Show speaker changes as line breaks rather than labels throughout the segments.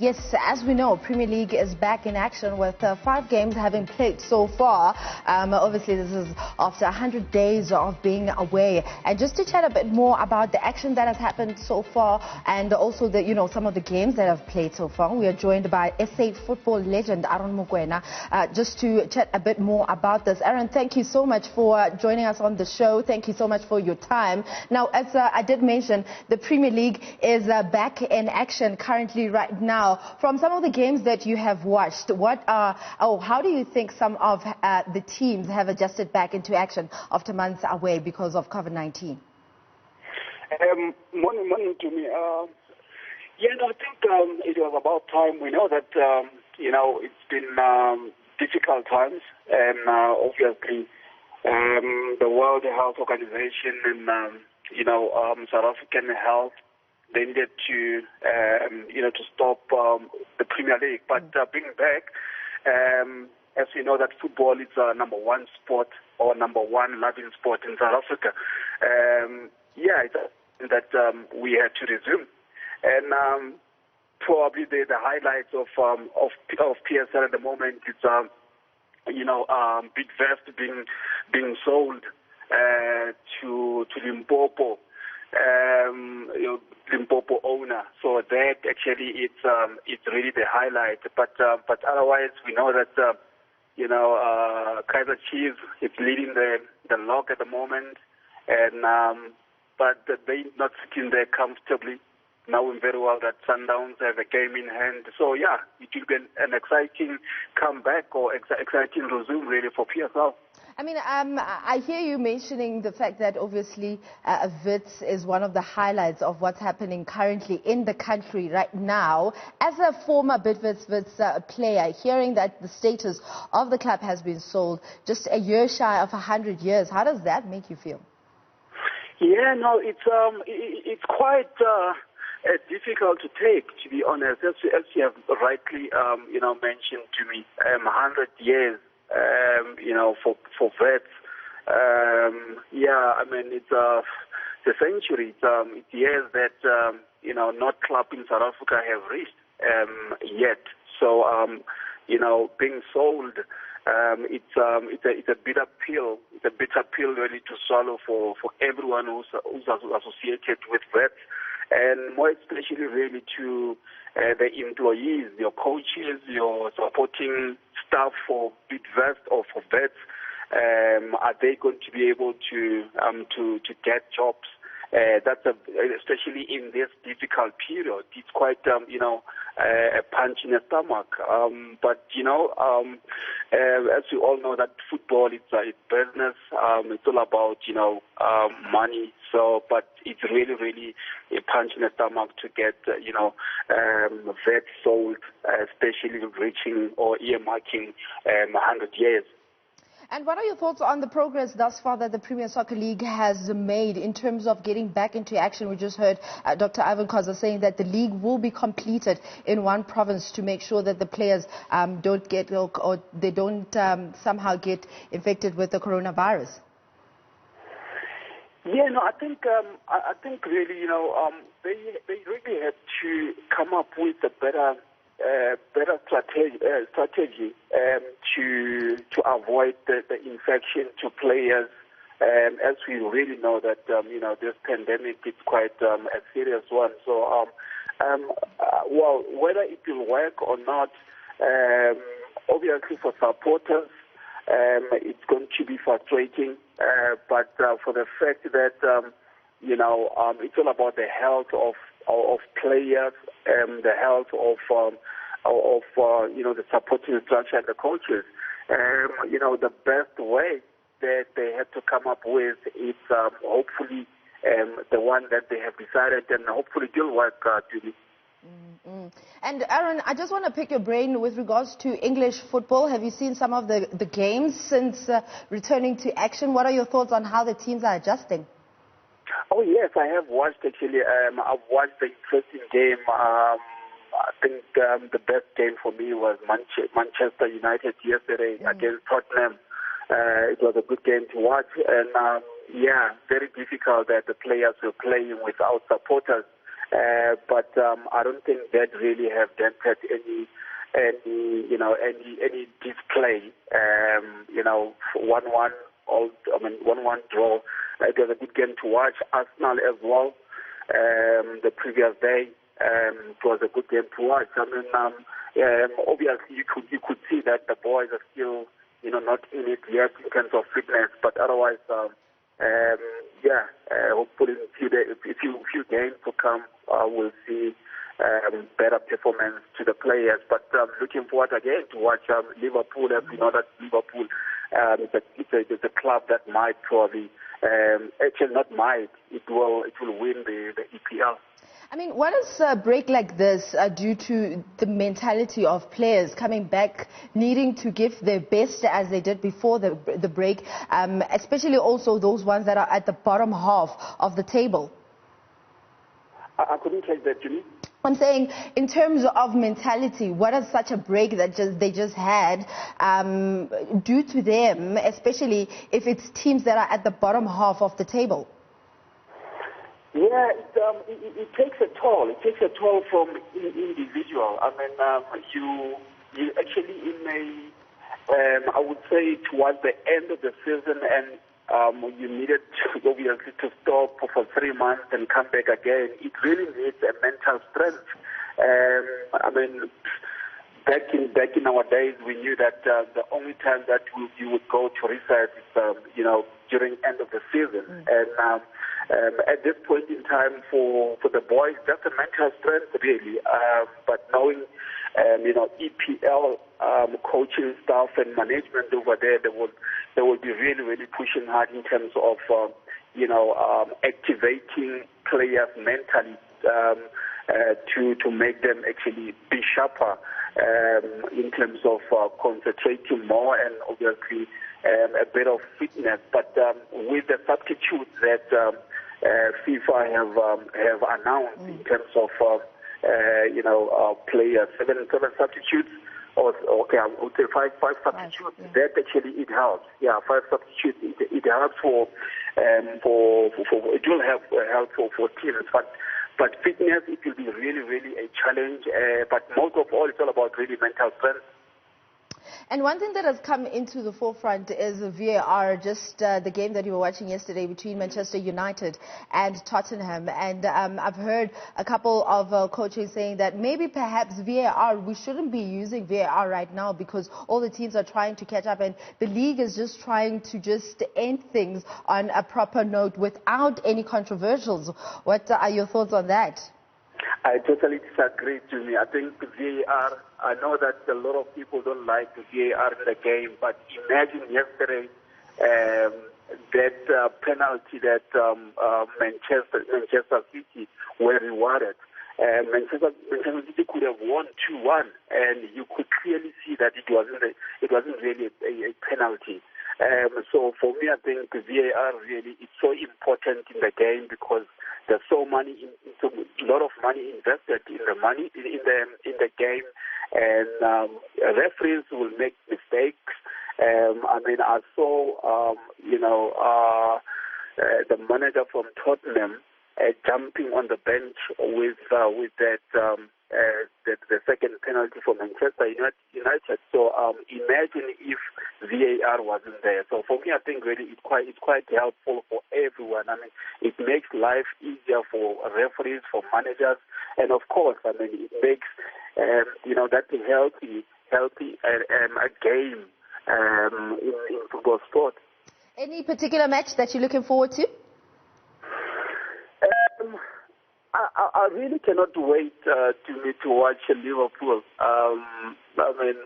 Yes, as we know, Premier League is back in action with 5 games having played so far. Obviously, this is after 100 days of being away. And just to chat a bit more about the action that has happened so far and also some of the games that have played so far, we are joined by SA football legend Aaron Mokoena just to chat a bit more about this. Aaron, thank you so much for joining us on the show. Thank you so much for your time. Now, as I did mention, the Premier League is back in action currently right now. From some of the games that you have watched, how do you think some of the teams have adjusted back into action after months away because of COVID-19?
Morning to me. I think it was about time. We know that, it's been difficult times, and obviously the World Health Organization and, South African Health, they needed to, to stop the Premier League. But bringing back, as we know that football is number one sport or number one loving sport in South Africa. It's that we had to resume. And probably the highlights of PSL at the moment is, Big Vest being sold to Limpopo. Limpopo owner. So that actually it's really the highlight. But otherwise we know that Kaizer Chiefs is leading the log at the moment, and but they're not sitting there comfortably, knowing very well that Sundowns have a game in hand. So yeah, it will be an exciting comeback or exciting resume really for PSL.
I mean, I hear you mentioning the fact that obviously Wits is one of the highlights of what's happening currently in the country right now. As a former Wits player, hearing that the status of the club has been sold just a year shy of 100 years, how does that make you feel?
Yeah, no, it's quite difficult to take, to be honest. As you have rightly mentioned to me, 100 years. For vets, it's the century. It's years that not club in South Africa have reached yet. So being sold, it's a bitter pill. It's a bitter pill really to swallow for everyone who's associated with vets, and more especially really to the employees, your coaches, your supporting staff for Big Vest or for vets. Are they going to be able to get jobs? That's especially in this difficult period. It's quite a punch in the stomach. But as we all know that football it's business. It's all about money. So, but it's really a punch in the stomach to get vets sold, especially reaching or earmarking 100 years.
And what are your thoughts on the progress thus far that the Premier Soccer League has made in terms of getting back into action? We just heard Dr. Aaron Mokoena saying that the league will be completed in one province to make sure that the players don't get or they don't somehow get infected with the coronavirus.
Yeah, no, I think really, they really had to come up with a better strategy to avoid the infection to players. As we really know that this pandemic is quite a serious one. So whether it will work or not, obviously for supporters, it's going to be frustrating. But for the fact that it's all about the health of players, the health of the supporting structure and the coaches. The best way that they have to come up with is hopefully the one that they have decided, and hopefully it will work, Judy.
And Aaron, I just want to pick your brain with regards to English football. Have you seen some of the games since returning to action? What are your thoughts on how the teams are adjusting?
Oh yes, I have watched actually. I've watched the interesting game. I think the best game for me was Manchester United yesterday against Tottenham. It was a good game to watch, and very difficult that the players were playing without supporters. But I don't think that really have dented any display. 1-1, 1-1 draw. It was a good game to watch. Arsenal as well. The previous day, it was a good game to watch. Obviously you could see that the boys are still, not in it yet in terms of fitness, but otherwise, hopefully in a few games to come, we'll see better performance to the players. But looking forward again to watch Liverpool. As we know that Liverpool, it's a club that might probably, actually not might, it will win the EPL.
I mean, what does a break like this do to the mentality of players coming back, needing to give their best as they did before the break, especially also those ones that are at the bottom half of the table?
I couldn't catch that, Jimmy.
I'm saying, in terms of mentality, what does such a break that they just had do to them, especially if it's teams that are at the bottom half of the table?
Yeah, it takes a toll. It takes a toll from individual. I mean, you actually I would say towards the end of the season, and you needed obviously to stop for 3 months and come back again. It really needs a mental strength. I mean, back in our days, we knew that the only time that you would go to reset is during end of the season. And at this point in time, for the boys, just a mental strength really. But knowing EPL coaching staff and management over there, they will be really, really pushing hard in terms of activating players mentally to make them actually be sharper in terms of concentrating more and obviously a bit of fitness. But with the substitutes that FIFA have announced in terms of players, seven substitutes, I would say five substitutes. Yeah. That actually it helps. Yeah, 5 substitutes. It helps for it will help for teams, but fitness, it will be really, really a challenge. But most of all, it's all about really mental strength.
And one thing that has come into the forefront is VAR, just the game that you were watching yesterday between Manchester United and Tottenham. And I've heard a couple of coaches saying that maybe perhaps VAR, we shouldn't be using VAR right now because all the teams are trying to catch up and the league is just trying to just end things on a proper note without any controversials. What are your thoughts on that?
I totally disagree, Jimmy. I think VAR, I know that a lot of people don't like the VAR in the game, but imagine yesterday that penalty that Manchester City were rewarded. Manchester City could have won 2-1, and you could clearly see that it wasn't really a penalty. So for me, I think VAR really is so important in the game because there's a lot of money invested in the game, and referees will make mistakes. I saw the manager from Tottenham jumping on the bench with the second penalty for Manchester United. So imagine if VAR wasn't there. So for me, I think really it's quite helpful for everyone. I mean, it makes life easier for referees, for managers, and of course, it makes that healthy a game in football sport.
Any particular match that you're looking forward to?
I really cannot wait to watch Liverpool.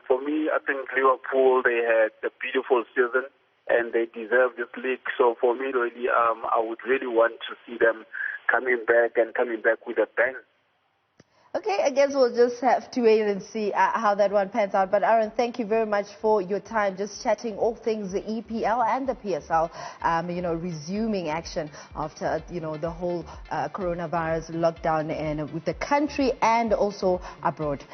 For me, I think Liverpool, they had a beautiful season and they deserve this league. So for me, really, I would really want to see them coming back with a bang.
Okay, I guess we'll just have to wait and see how that one pans out. But Aaron, thank you very much for your time, just chatting all things the EPL and the PSL, resuming action after, the whole coronavirus lockdown with the country and also abroad.